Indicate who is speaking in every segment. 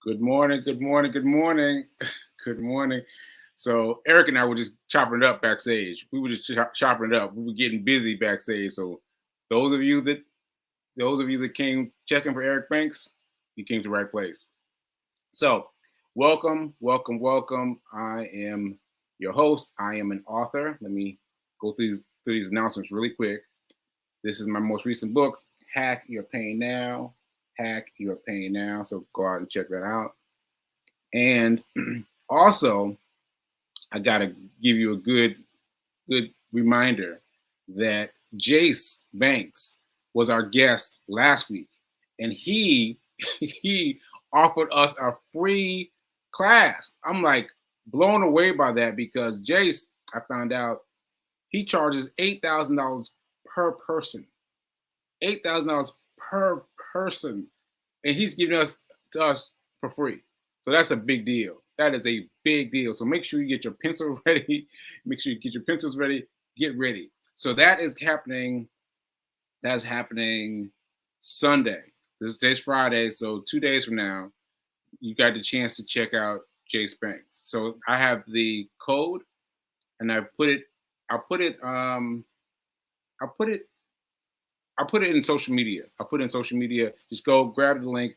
Speaker 1: Good morning, good morning, good morning, good morning. So Eric and I were just chopping it up backstage. We were just chopping it up. We were getting busy backstage. So those of you that those of you that came checking for Eric Banks, you came to the right place. So welcome, welcome, welcome. I am your host. I am an author. Let me go through these announcements really quick. This is my most recent book, Hack Your Pain Now. Hack Your Pain Now. So go out and check that out. And also, I gotta give you a good reminder that Jace Banks was our guest last week, and he he offered us a free class. I'm like blown away by that because Jace, I found out he charges $8,000 per person. $8,000 per person, and he's giving us to us for free. So that's a big deal. That is a big deal. So make sure you get your pencil ready. Make sure you get your pencils ready. Get ready. So that is happening. That's happening Sunday. This is today's Friday. So 2 days from now, you got the chance to check out Jace Banks. So I have the code, and I put it. I put it. I put it I'll put it in social media. I'll put it in social media. Just go grab the link,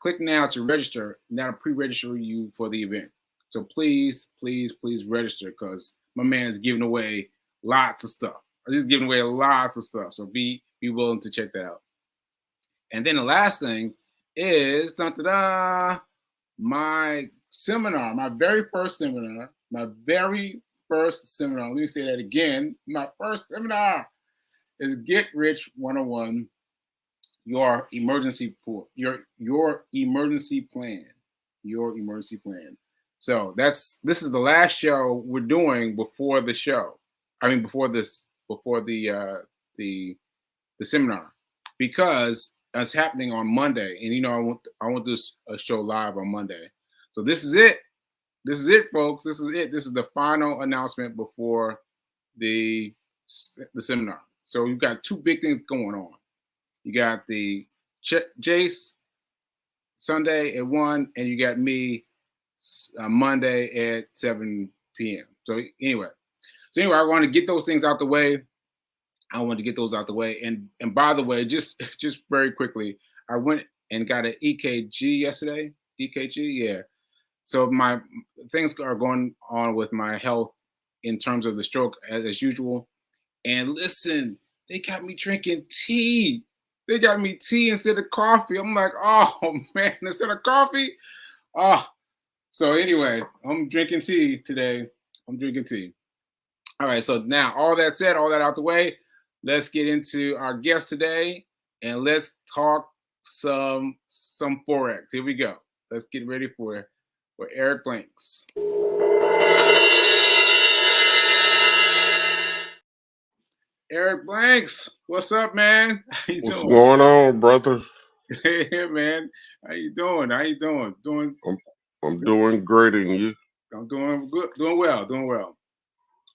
Speaker 1: click now to register. Now to pre-register you for the event. So please, please, please register because my man is giving away lots of stuff. He's giving away lots of stuff. So be willing to check that out. And then the last thing is my seminar, my very first seminar, Let me say that again. My first seminar is Get Rich 101, your emergency pool, your emergency plan, your emergency plan. So this is the last show we're doing before the show. I mean before the seminar, because it's happening on Monday, and I want this a show live on Monday. So this is it. This is it, folks. This is it. This is the final announcement before the seminar. So you've got two big things going on. You got the Jace Sunday at 1, and you got me Monday at 7 p.m. So anyway, I want to get those things out the way. And by the way, just very quickly, I went and got an EKG yesterday. EKG, yeah. So my things are going on with my health in terms of the stroke as usual. And listen, they got me drinking tea. They got me tea instead of coffee. I'm like, oh man, instead of coffee. Oh, so anyway, I'm drinking tea today. I'm drinking tea. All right, so now all that said, all that out the way, let's get into our guest today and let's talk some Forex. Here we go. Let's get ready for Eric Blanks. Eric Blanks, what's up, man? How you
Speaker 2: What's
Speaker 1: doing?
Speaker 2: going on, brother?
Speaker 1: Hey, man. How you doing? Doing
Speaker 2: I'm doing great, and you?
Speaker 1: I'm doing good. Doing well.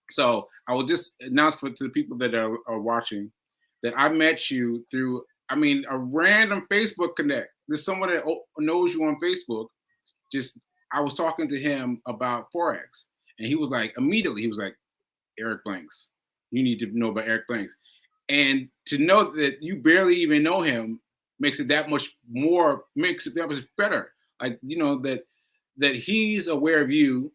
Speaker 1: So I will just announce to the people that are watching that I met you through, a random Facebook connect. There's someone that knows you on Facebook. Just I was talking to him about Forex, and he was like, Eric Blanks. You need to know about Eric Blanks. And to know that you barely even know him makes it that much better. Like, that he's aware of you,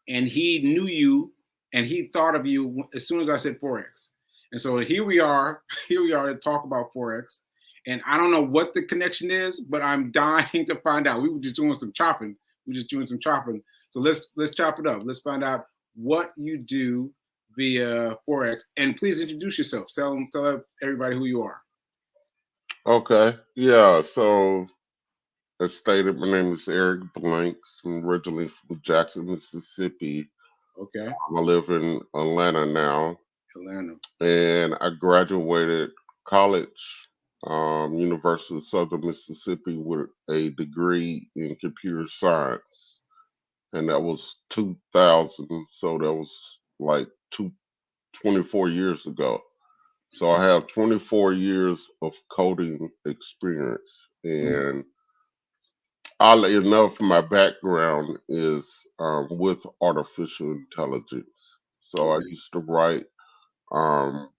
Speaker 1: and he knew you, and he thought of you as soon as I said Forex. And so here we are to talk about Forex. And I don't know what the connection is, but I'm dying to find out. We were just doing some chopping. So let's chop it up. Let's find out what you do via Forex. And please introduce yourself. Tell everybody who you are.
Speaker 2: Okay, yeah. So, as stated, my name is Eric Blanks. I'm originally from Jackson, Mississippi.
Speaker 1: Okay.
Speaker 2: I live in Atlanta now,
Speaker 1: Atlanta.
Speaker 2: and I graduated college, University of Southern Mississippi, with a degree in computer science, and that was 2000. So that was like 24 years ago. So I have 24 years of coding experience, and oddly enough, my background is with artificial intelligence. So I
Speaker 1: Okay.
Speaker 2: used to write um,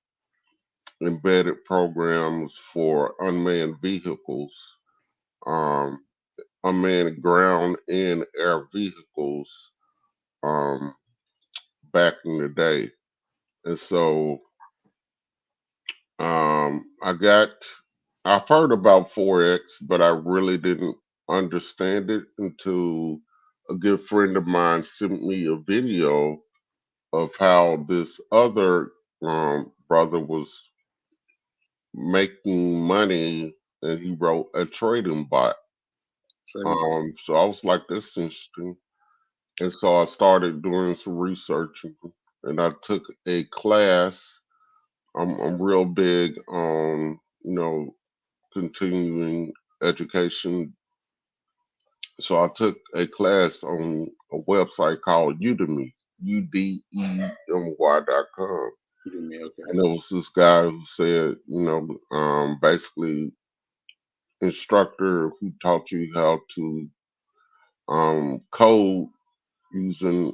Speaker 2: embedded programs for unmanned vehicles, um, unmanned ground and air vehicles um, back in the day. And so I got, I've heard about Forex, but I really didn't understand it until a good friend of mine sent me a video of how this other brother was making money, and he wrote a trading bot.
Speaker 1: Trading bot.
Speaker 2: So I was like, that's interesting. And so I started doing some research, and I took a class. I'm real big on, continuing education. So I took a class on a website called Udemy, udemy.com.
Speaker 1: Udemy. Okay.
Speaker 2: And there was this guy who said, basically instructor who taught you how to code using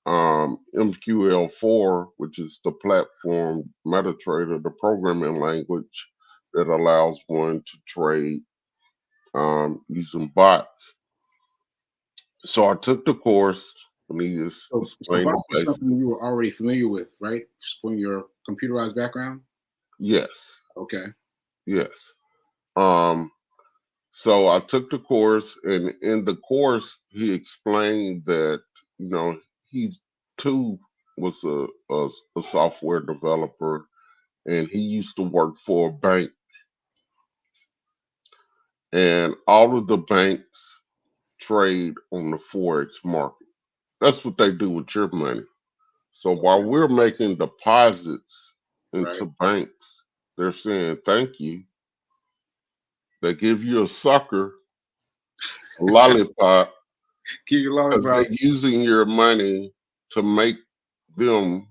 Speaker 2: MQL4, which is the platform MetaTrader, the programming language that allows one to trade using bots. So I took the course and he just
Speaker 1: So
Speaker 2: explained the
Speaker 1: bots was
Speaker 2: basics.
Speaker 1: something you were already familiar with, right? From your computerized background.
Speaker 2: Yes,
Speaker 1: Okay.
Speaker 2: yes. Um, so I took the course, and in the course, he explained that, he too was a software developer, and he used to work for a bank, and all of the banks trade on the Forex market. That's what they do with your money. So while
Speaker 1: Okay.
Speaker 2: we're making deposits
Speaker 1: Right.
Speaker 2: into banks, they're saying thank you. They give you a sucker, a lollipop,
Speaker 1: Keep your
Speaker 2: because
Speaker 1: lollipop.
Speaker 2: they're using your money to make them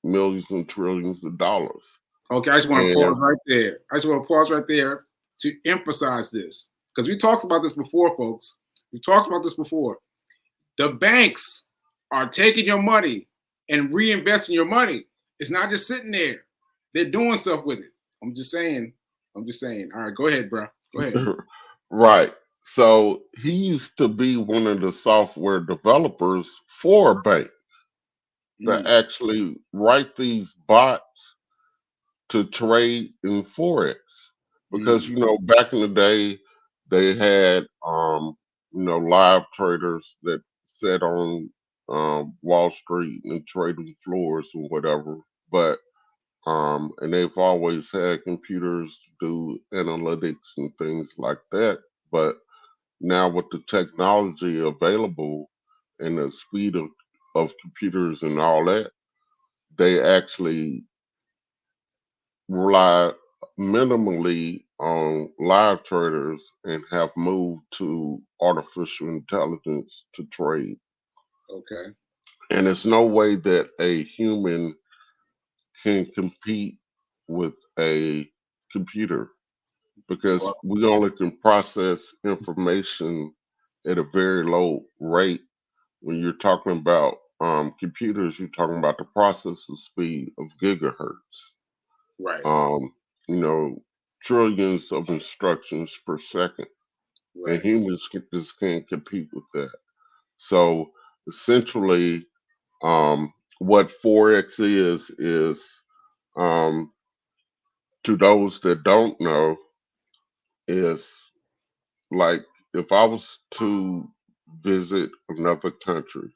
Speaker 2: millions and trillions of dollars.
Speaker 1: Okay. I just want to pause
Speaker 2: And
Speaker 1: right there. I just want to pause right there to emphasize this because we talked about this before, folks. We talked about this before. The banks are taking your money and reinvesting your money. It's not just sitting there. They're doing stuff with it. I'm just saying. I'm just saying. All right, go ahead, bro. Go ahead.
Speaker 2: right. So he used to be one of the software developers for a bank that
Speaker 1: Mm,
Speaker 2: actually write these bots to trade in forex, because
Speaker 1: mm,
Speaker 2: back in the day they had live traders that sat on Wall Street and trading floors or whatever, but and they've always had computers to do analytics and things like that. But now with the technology available and the speed of computers and all that, they actually rely minimally on live traders and have moved to artificial intelligence to trade.
Speaker 1: okay.
Speaker 2: And there's no way that a human can compete with a computer, because
Speaker 1: Well,
Speaker 2: we only can process information at a very low rate. When you're talking about computers, you're talking about the processing speed of gigahertz.
Speaker 1: right,
Speaker 2: um, you know, trillions of instructions per second, and
Speaker 1: right.
Speaker 2: humans just can't compete with that. So essentially, what forex is, um, to those that don't know, is like if I was to visit another country,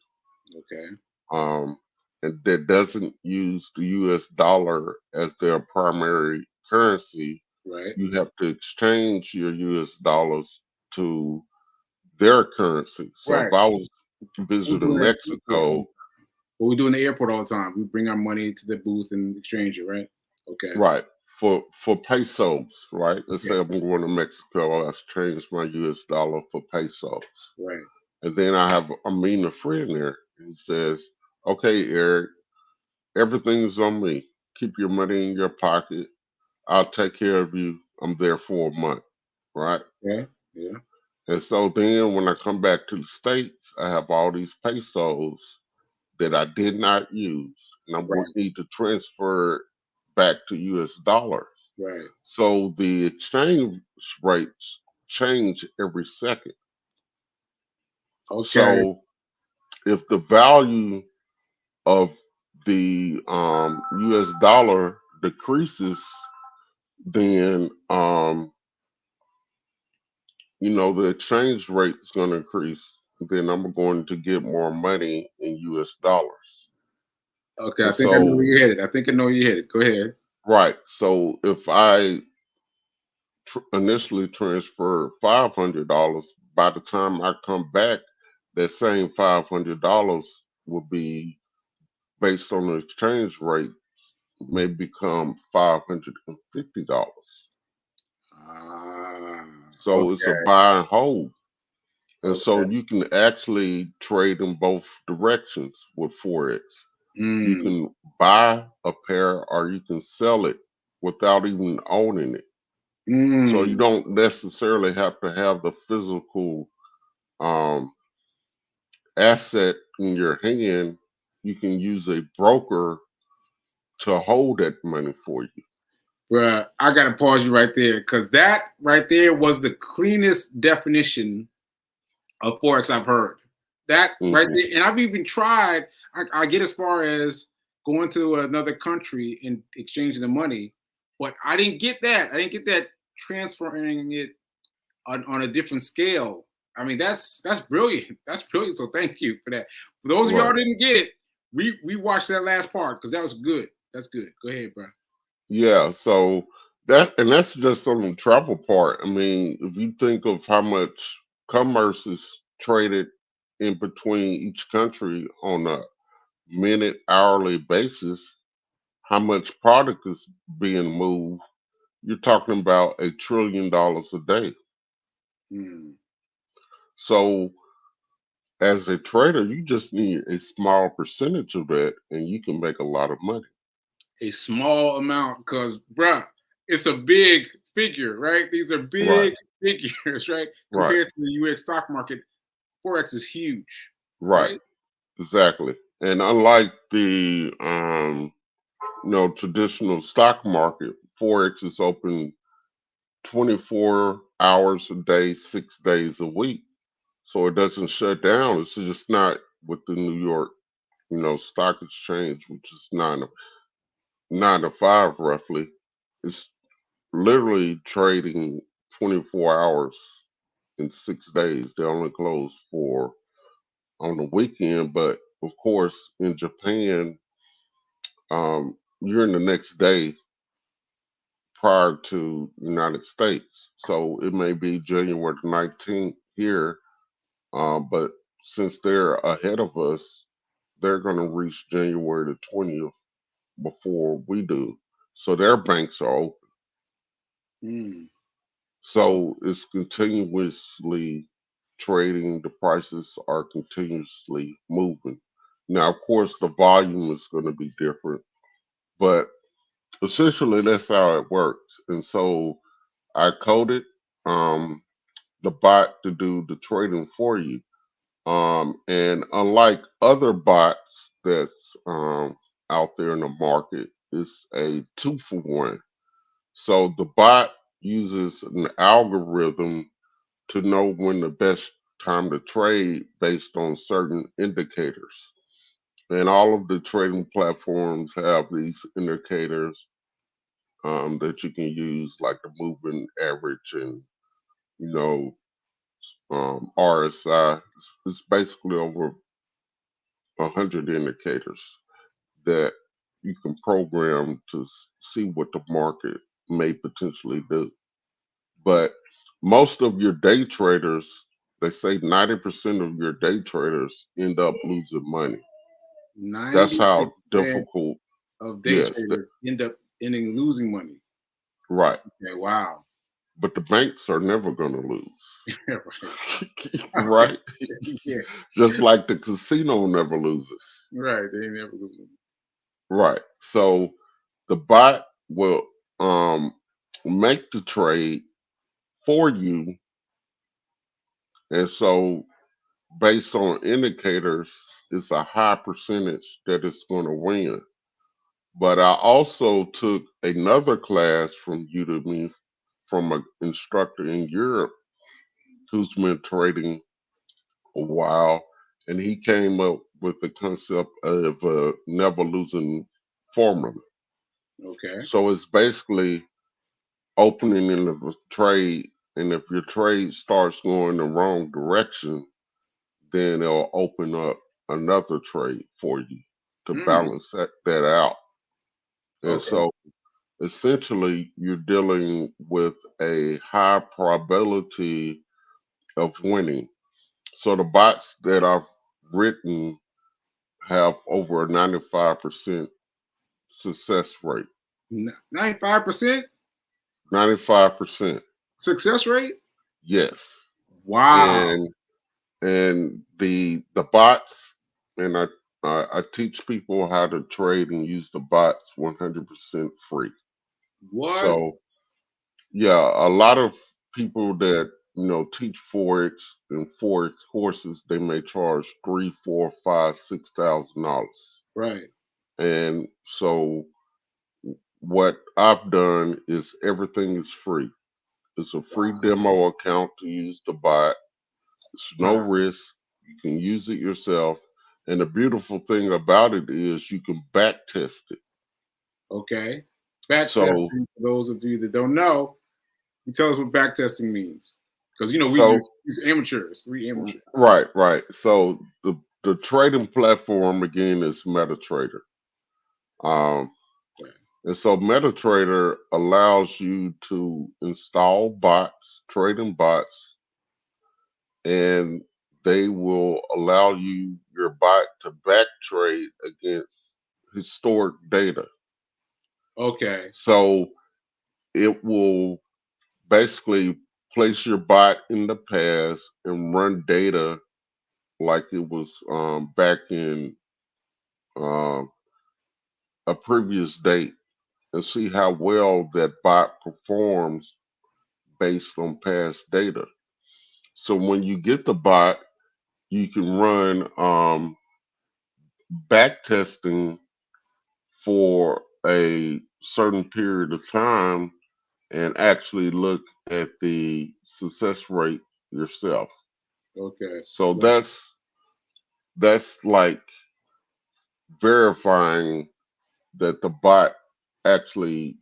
Speaker 1: Okay,
Speaker 2: um, and that doesn't use the U.S. dollar as their primary currency,
Speaker 1: right.
Speaker 2: you have to exchange your US dollars to their currency. So if
Speaker 1: Right.
Speaker 2: I was
Speaker 1: We're doing
Speaker 2: visiting
Speaker 1: that at the airport all
Speaker 2: Mexico,
Speaker 1: the time. What we do in the airport all the time. We bring our money to the booth and exchange it, right? Okay.
Speaker 2: right, for pesos, right? Let's say
Speaker 1: Okay.
Speaker 2: I'm going to Mexico, I exchange my US dollar for pesos.
Speaker 1: Right.
Speaker 2: And then I'm meeting a friend there, and he says, okay, Eric, everything's on me. Keep your money in your pocket. I'll take care of you. I'm there for a month, right?
Speaker 1: Yeah. Yeah.
Speaker 2: And so then when I come back to the States, I have all these pesos that I did not use, and I
Speaker 1: Right.
Speaker 2: need to transfer back to US dollars.
Speaker 1: Right.
Speaker 2: So the exchange rates change every second.
Speaker 1: Okay.
Speaker 2: So if the value of the US dollar decreases, then the exchange rate is going to increase. Then I'm going to get more money in US dollars.
Speaker 1: Okay. I
Speaker 2: And
Speaker 1: think I know where
Speaker 2: so,
Speaker 1: you're headed. I think I know where you're headed. Go ahead.
Speaker 2: right. So if I initially transfer $500, by the time I come back, that same $500 will be based on the exchange rate, may become $550.
Speaker 1: Ah.
Speaker 2: So it's a
Speaker 1: Okay.
Speaker 2: buy and hold. And so
Speaker 1: Okay.
Speaker 2: you can actually trade in both directions with Forex. You
Speaker 1: Mm.
Speaker 2: can buy a pair or you can sell it without even owning it. So you
Speaker 1: Mm.
Speaker 2: don't necessarily have to have the physical um, asset in your hand. You can use a broker to hold that money for you.
Speaker 1: Bruh, I gotta pause you right there because that right there was the cleanest definition of forex I've heard. That right
Speaker 2: Hmm.
Speaker 1: there, and I've even tried. I get as far as going to another country and exchanging the money, but I didn't get that. I didn't get that transferring it on a different scale. I mean, that's brilliant. That's brilliant. So thank you for that. For those of y'all
Speaker 2: Right.
Speaker 1: who didn't get it, we watched that last part because that was good. That's good. Go ahead, bro.
Speaker 2: Yeah. So that's just on the travel part. I mean, if you think of how much commerce is traded in between each country on a minute, hourly basis, how much product is being moved, you're talking about $1 trillion a day.
Speaker 1: Hmm.
Speaker 2: So as a trader, you just need a small percentage of that and you can make a lot of money.
Speaker 1: A small amount because, bruh, it's a big figure, right? These are
Speaker 2: Right,
Speaker 1: big figures, right?
Speaker 2: right,
Speaker 1: Compared to the US stock market, Forex is huge,
Speaker 2: right.
Speaker 1: right?
Speaker 2: Exactly. And unlike the traditional stock market, Forex is open 24 hours a day, 6 days a week. So it doesn't shut down. It's just not with the New York, stock exchange, which is nine to five roughly. It's literally trading 24 hours in 6 days. They only close for on the weekend, but of course in Japan, you're in the next day prior to United States. So it may be January the 19th here, but since they're ahead of us, they're going to reach January the 20th before we do. So their banks are open.
Speaker 1: Mm.
Speaker 2: So it's continuously trading. The prices are continuously moving. Now, of course, the volume is going to be different, but essentially that's how it works. And so I coded um, the bot to do the trading for you. And unlike other bots that's out there in the market, it's a 2 for 1. So the bot uses an algorithm to know when the best time to trade based on certain indicators. And all of the trading platforms have these indicators that you can use, like the moving average and you know RSI. It's basically over 100 indicators that you can program to see what the market may potentially do. But most of your day traders, they say 90% of your day traders end up losing money. That's how
Speaker 1: 90%
Speaker 2: difficult.
Speaker 1: of day
Speaker 2: Yes,
Speaker 1: traders end up ending losing money.
Speaker 2: right.
Speaker 1: Okay, wow.
Speaker 2: But the banks are never going to lose.
Speaker 1: Right.
Speaker 2: Right?
Speaker 1: Yeah,
Speaker 2: Just like the casino never loses.
Speaker 1: right. They never lose.
Speaker 2: Right. So the bot will make the trade for you And so, based on indicators, it's a high percentage that it's going to win. But I also took another class from Udemy from an instructor in Europe who's been trading a while, and he came up with the concept of a never losing formula.
Speaker 1: Okay.
Speaker 2: So it's basically opening in the trade, and if your trade starts going the wrong direction, then it'll open up another trade for you to
Speaker 1: Mm,
Speaker 2: balance that out. And
Speaker 1: okay.
Speaker 2: so essentially, you're dealing with a high probability of winning. So the bots that I've written have over a 95% success rate.
Speaker 1: 95%
Speaker 2: 95%,
Speaker 1: success rate?
Speaker 2: yes.
Speaker 1: Wow.
Speaker 2: And the bots, and I teach people how to trade and use the bots 100% free.
Speaker 1: What?
Speaker 2: So yeah, a lot of people that teach forex and forex courses, they may charge three, four, five, $6,000.
Speaker 1: Right.
Speaker 2: And so what I've done is everything is free. It's a free
Speaker 1: Wow.
Speaker 2: demo account to use the bot. It's no
Speaker 1: Wow.
Speaker 2: risk. You can use it yourself. And the beautiful thing about it is you can back test it.
Speaker 1: Okay. Back
Speaker 2: So
Speaker 1: testing, for those of you that don't know, you tell us what back testing means. Because,
Speaker 2: so
Speaker 1: we're amateurs. We amateurs.
Speaker 2: right. So the trading platform again is MetaTrader. Um,
Speaker 1: Right.
Speaker 2: and so MetaTrader allows you to install bots, trading bots, and they will allow your bot to back trade against historic data.
Speaker 1: Okay.
Speaker 2: So it will basically place your bot in the past and run data like it was back in um, a previous date and see how well that bot performs based on past data. So when you get the bot, you can run back testing for a certain period of time and actually look at the success rate yourself.
Speaker 1: Okay.
Speaker 2: So
Speaker 1: Right.
Speaker 2: that's like verifying that the bot actually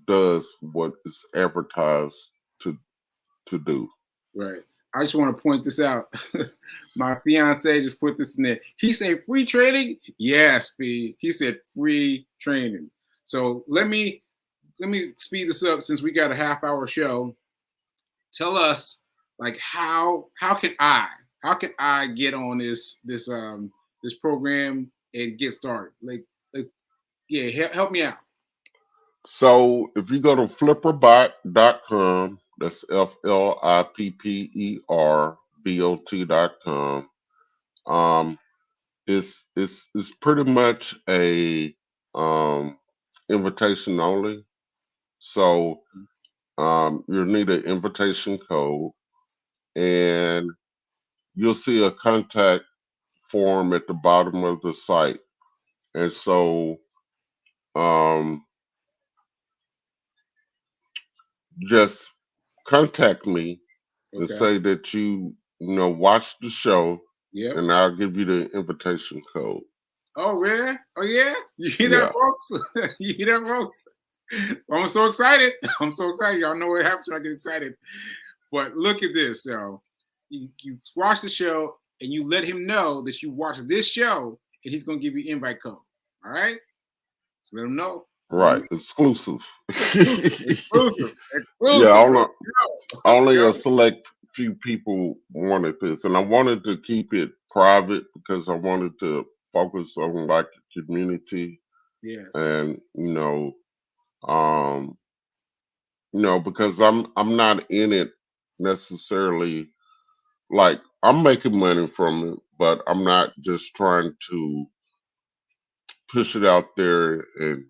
Speaker 2: does what is advertised to to do.
Speaker 1: Right. I just want to point this out. My fiance just put this in there. He said free training? Yes, Fee. He said free training. So let me speed this up since we got a half hour show. Tell us like how can I get on this program and get started? Like yeah, help me out.
Speaker 2: So if you go to flipperbot.com, that's FLIPPERBOT.com, it's pretty much a invitation only. So you'll need an invitation code, and you'll see a contact form at the bottom of the site. And so um, just contact me and
Speaker 1: Okay.
Speaker 2: say that watch the show,
Speaker 1: Yep.
Speaker 2: and I'll give you the invitation code.
Speaker 1: Oh yeah. Oh yeah. You hear that,
Speaker 2: Yeah.
Speaker 1: folks? You hear that, folks? I'm so excited. I'm so excited. Y'all know what happens when I get excited. But look at this, yo. You watch the show and you let him know that you watched this show, and he's gonna give you invite code. All right? So let him know. Let him
Speaker 2: Right.
Speaker 1: know.
Speaker 2: Exclusive.
Speaker 1: Exclusive, exclusive,
Speaker 2: Yeah,
Speaker 1: exclusive. Let's go. Let's
Speaker 2: only a
Speaker 1: go.
Speaker 2: select few people wanted this, and I wanted to keep it private because I wanted to focus on like the community
Speaker 1: Yes.
Speaker 2: and um, because I'm not in it necessarily. Like I'm making money from it, but I'm not just trying to push it out there and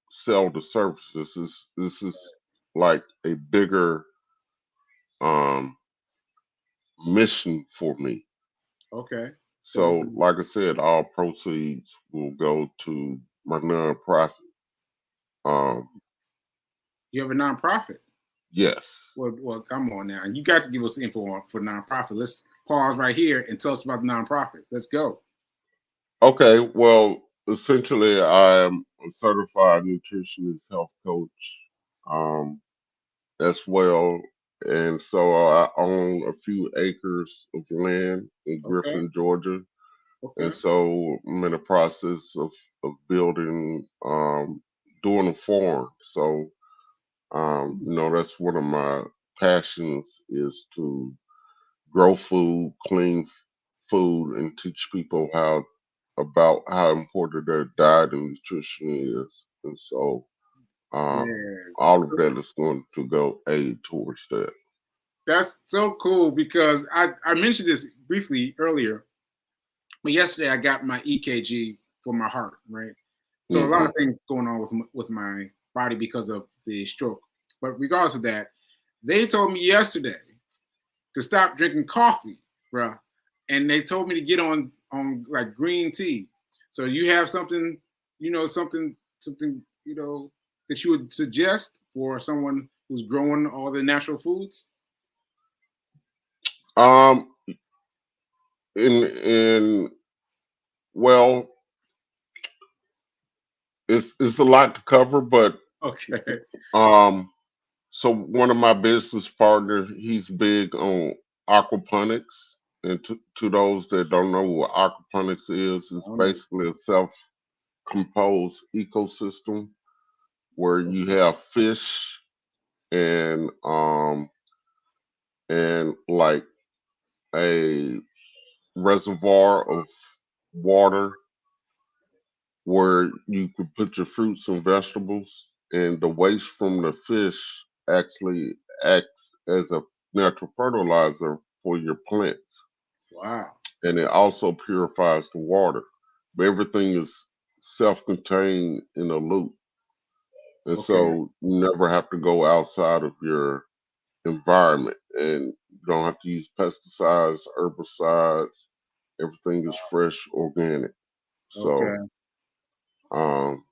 Speaker 2: sell the services. This is like a bigger um mission for me.
Speaker 1: Okay. So
Speaker 2: So, like I said, all proceeds will go to my nonprofit. Um,
Speaker 1: you have a nonprofit.
Speaker 2: yes.
Speaker 1: Well, come on now. You got to give us info for nonprofit. Let's pause right here and tell us about the nonprofit. Let's go.
Speaker 2: Okay. Well, essentially, I am a certified nutritionist health coach as well. And so I own a few acres of land in
Speaker 1: Okay.
Speaker 2: Griffin, Georgia. And
Speaker 1: Okay.
Speaker 2: so I'm in the process of building, doing a farm. So, that's one of my passions is to grow food, clean food, and teach people how about how important their diet and nutrition is. And so,
Speaker 1: Yeah.
Speaker 2: all of that is going to go aid towards that.
Speaker 1: That's so cool because I mentioned this briefly earlier, but yesterday I got my EKG for my heart, right? So a lot
Speaker 2: Hmm.
Speaker 1: of things going on with my body because of the stroke. But regardless of that, they told me yesterday to stop drinking coffee, bro, and they told me to get on like green tea. So you have something, something that you would suggest for someone who's growing all the natural foods?
Speaker 2: Um, in well, it's a lot to cover, but
Speaker 1: Okay.
Speaker 2: um, so one of my business partner, he's big on aquaponics. And to those that don't know what aquaponics is,
Speaker 1: I
Speaker 2: it's
Speaker 1: don't know.
Speaker 2: basically a self-composed ecosystem where you
Speaker 1: Okay.
Speaker 2: have fish and like a reservoir of water where you could put your fruits and vegetables, and the waste from the fish actually acts as a natural fertilizer for your plants,
Speaker 1: Wow.
Speaker 2: and it also purifies the water. But everything is self-contained in a loop, and
Speaker 1: Okay.
Speaker 2: so you never have to go outside of your environment, and you don't have to use pesticides, herbicides. Everything is fresh, organic. So
Speaker 1: Okay.
Speaker 2: Um,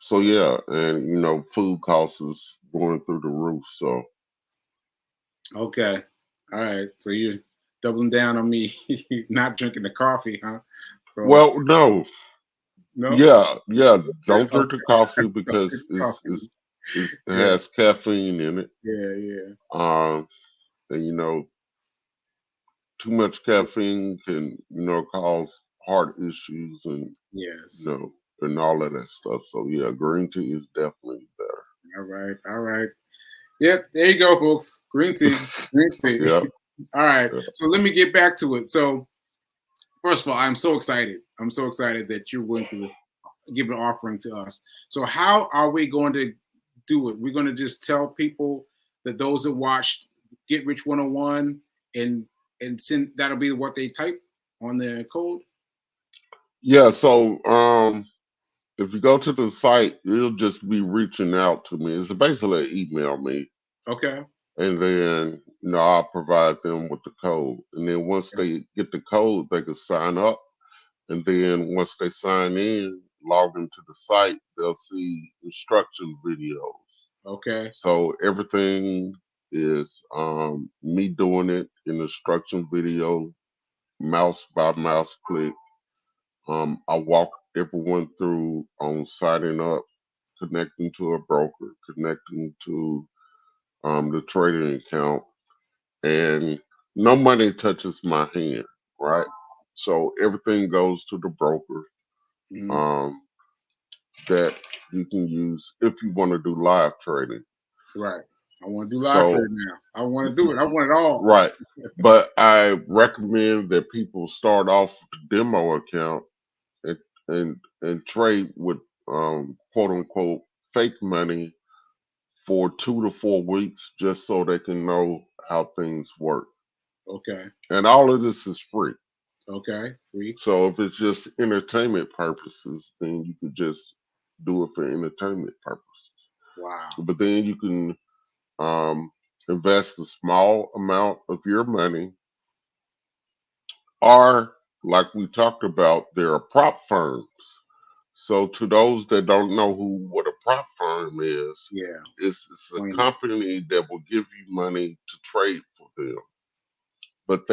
Speaker 2: so yeah, and food costs is going through the roof. So
Speaker 1: Okay. All right. So you're doubling down on me not drinking the coffee, huh? So
Speaker 2: well, no,
Speaker 1: no.
Speaker 2: yeah,
Speaker 1: Okay.
Speaker 2: don't drink the coffee because
Speaker 1: Coffee.
Speaker 2: it
Speaker 1: Yeah.
Speaker 2: has caffeine in it.
Speaker 1: Yeah. Yeah.
Speaker 2: Um, and too much caffeine can cause heart issues you
Speaker 1: Yes.
Speaker 2: know and all of that stuff. So yeah, green tea is definitely
Speaker 1: All right. All right. Yep. There you go, folks. Green tea. Green tea.
Speaker 2: better.
Speaker 1: All right.
Speaker 2: Yeah.
Speaker 1: So let me get back to it. So first of all, I'm so excited. I'm so excited that you're going to give an offering to us. So how are we going to do it? We're going to just tell people that those that watched Get Rich 101 and send that'll be what they type on the code.
Speaker 2: Yeah. So if you go to the site, it'll just be reaching out to me. It's basically email me,
Speaker 1: Okay.
Speaker 2: and then I'll provide them with the code. And then once they get the code, they can sign up. And then once they sign in, log into the site, they'll see instruction videos.
Speaker 1: Okay.
Speaker 2: So everything is me doing it in instruction video, mouse by mouse click. I walk everyone through on signing up, connecting to a broker, connecting to the trading account, and no money touches my hand, right? So everything goes to the broker
Speaker 1: Mhm.
Speaker 2: um, that you can use if you want to do live trading.
Speaker 1: Right. I want to do live
Speaker 2: So,
Speaker 1: trading now. I want to do it. I want it all.
Speaker 2: right. But I recommend that people start off with the demo account and and trade with quote unquote fake money for 2 to 4 weeks just so they can know how things work.
Speaker 1: Okay.
Speaker 2: And all of this is free.
Speaker 1: Okay. Free.
Speaker 2: So if it's just entertainment purposes, then you could just do it for entertainment purposes.
Speaker 1: Wow.
Speaker 2: But then you can um, invest a small amount of your money Or, like we talked about, there are prop firms. So, to those that don't know what a prop firm is,
Speaker 1: Yeah.
Speaker 2: it's a
Speaker 1: Explain that.
Speaker 2: company that will give you money to trade for them, but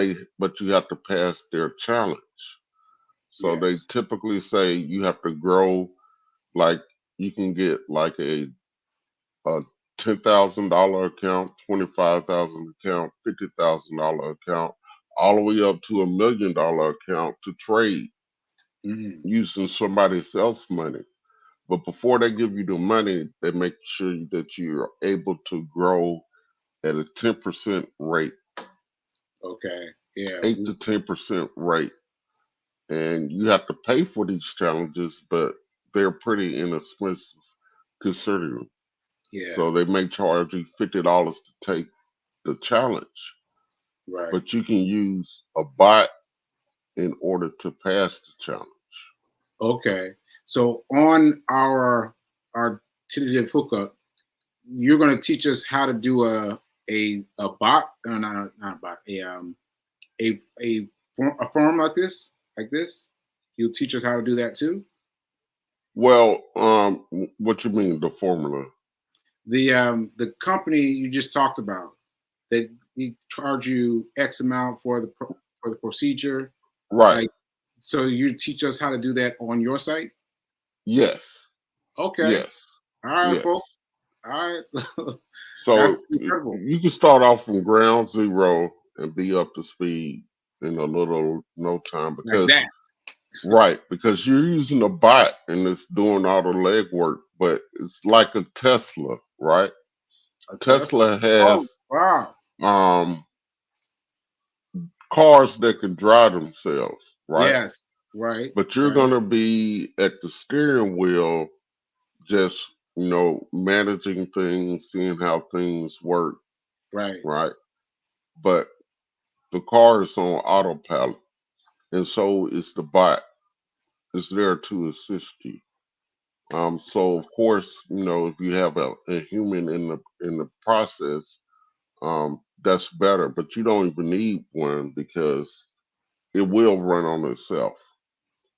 Speaker 2: you have to pass their challenge. So they
Speaker 1: Yes.
Speaker 2: typically say you have to grow, like you can get like a $10,000 account, 25,000 account, $50,000 account, all the way up to $1 million account to trade
Speaker 1: Mm.
Speaker 2: using somebody else's money. But before they give you the money, they make sure that you're able to grow at a 10% rate,
Speaker 1: Okay. Yeah.
Speaker 2: 8 to 10% rate. And you have to pay for these challenges, but they're pretty inexpensive considering.
Speaker 1: Yeah.
Speaker 2: So they may charge you $50 to take the challenge,
Speaker 1: Right.
Speaker 2: but you can use a bot in order to pass the challenge.
Speaker 1: Okay. So on our tentative hookup, you're going to teach us how to do a bot, no, not a bot, a form like this. You'll teach us how to do that too.
Speaker 2: Well, what you mean the formula?
Speaker 1: The company you just talked about, they charge you X amount for for the procedure.
Speaker 2: Right.
Speaker 1: Like, so you teach us how to do that on your site.
Speaker 2: Yes.
Speaker 1: Okay.
Speaker 2: Yes.
Speaker 1: All right, folks.
Speaker 2: Yes.
Speaker 1: All right.
Speaker 2: So
Speaker 1: That's incredible.
Speaker 2: you can start off from ground zero and be up to speed in a little no time
Speaker 1: Like
Speaker 2: because
Speaker 1: that.
Speaker 2: right, because you're using a bot and it's doing all the legwork, but it's like a Tesla, right?
Speaker 1: A Tesla.
Speaker 2: Tesla
Speaker 1: Oh,
Speaker 2: has
Speaker 1: wow.
Speaker 2: um cars that can drive themselves, right?
Speaker 1: Yes. Right.
Speaker 2: But you're
Speaker 1: Right.
Speaker 2: gonna be at the steering wheel, just managing things, seeing how things work,
Speaker 1: Right.
Speaker 2: right? But the car is on autopilot, and so is the bot. It's there to assist you. So of course, if you have a human in the process, that's better. But you don't even need one because it will run on itself.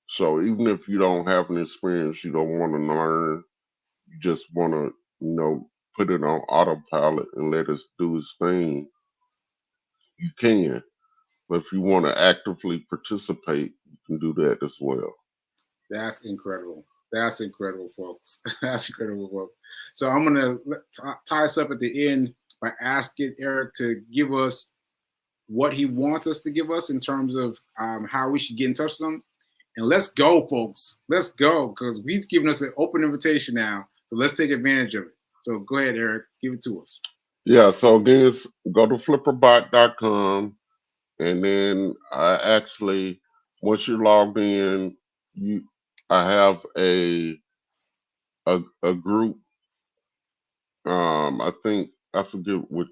Speaker 2: So even if you don't have an experience, you don't want to learn, you just want to, put it on autopilot and let it do its thing, you can. But if you want to actively participate, you can do that as well.
Speaker 1: That's incredible. That's incredible, folks. That's incredible, folks. So I'm gonna tie us up at the end by asking Eric to give us what he wants us to give us in terms of how we should get in touch with him. And let's go, folks. Let's go, because he's giving us an open invitation now. So let's take advantage of it. So go ahead, Eric. Give it to us.
Speaker 2: Yeah, so again, go to flipperbot.com, and then I actually, once you're logged in, you I have a group. I think I forget which.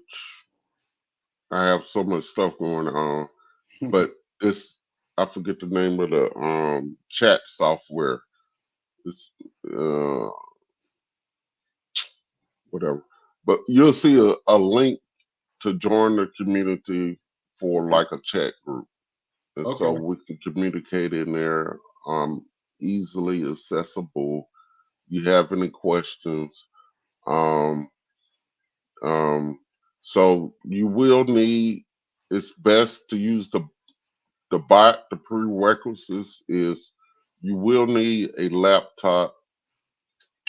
Speaker 2: I have so much stuff going on, but it's I forget the name of the chat software. It's uh whatever. But you'll see a link to join the community for
Speaker 1: Okay.
Speaker 2: like a chat group. And so
Speaker 1: Okay.
Speaker 2: we can communicate in there, easily accessible. You have any questions? Um, so you will need. It's best to use the bot. The prerequisites is you will need a laptop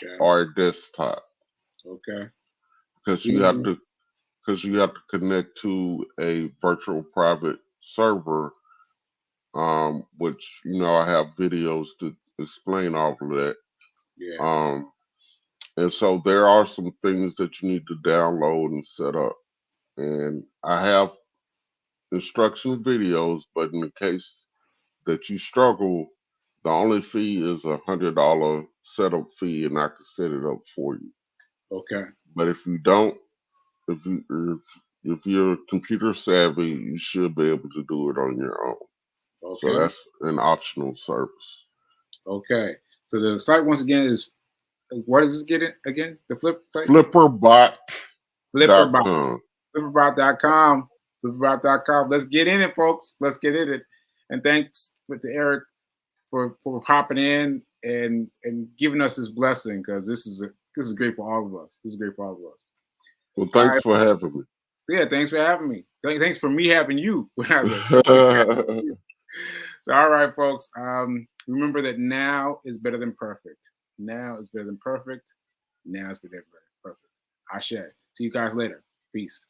Speaker 1: Okay.
Speaker 2: or a desktop
Speaker 1: Okay.
Speaker 2: because
Speaker 1: That's
Speaker 2: you have
Speaker 1: easy.
Speaker 2: to connect to a virtual private server, which I have videos to explain all of that.
Speaker 1: Yeah.
Speaker 2: Um, and so there are some things that you need to download and set up. And I have instruction videos, but in the case that you struggle, the only fee is $100 setup fee, and I can set it up for you.
Speaker 1: Okay.
Speaker 2: But if you don't, if you if you're computer savvy, you should be able to do it on your own. So
Speaker 1: Okay.
Speaker 2: that's an optional service.
Speaker 1: Okay. So the site once again is, what does this get it again? The flip site?
Speaker 2: Flipperbot.com.
Speaker 1: Flipperbot. Flipperbot.com. Flipperbot.com. Let's get in it, folks. Let's get in it. And thanks to Eric for popping in and giving us this blessing, because this is great for all of us. This is great for all of us.
Speaker 2: Well, thanks for having me.
Speaker 1: Yeah, thanks for having me. Thanks for me having you. So, all right, folks. Remember that now is better than perfect. Now is better than perfect. Now is better than perfect. Ashe. See you guys later. Peace.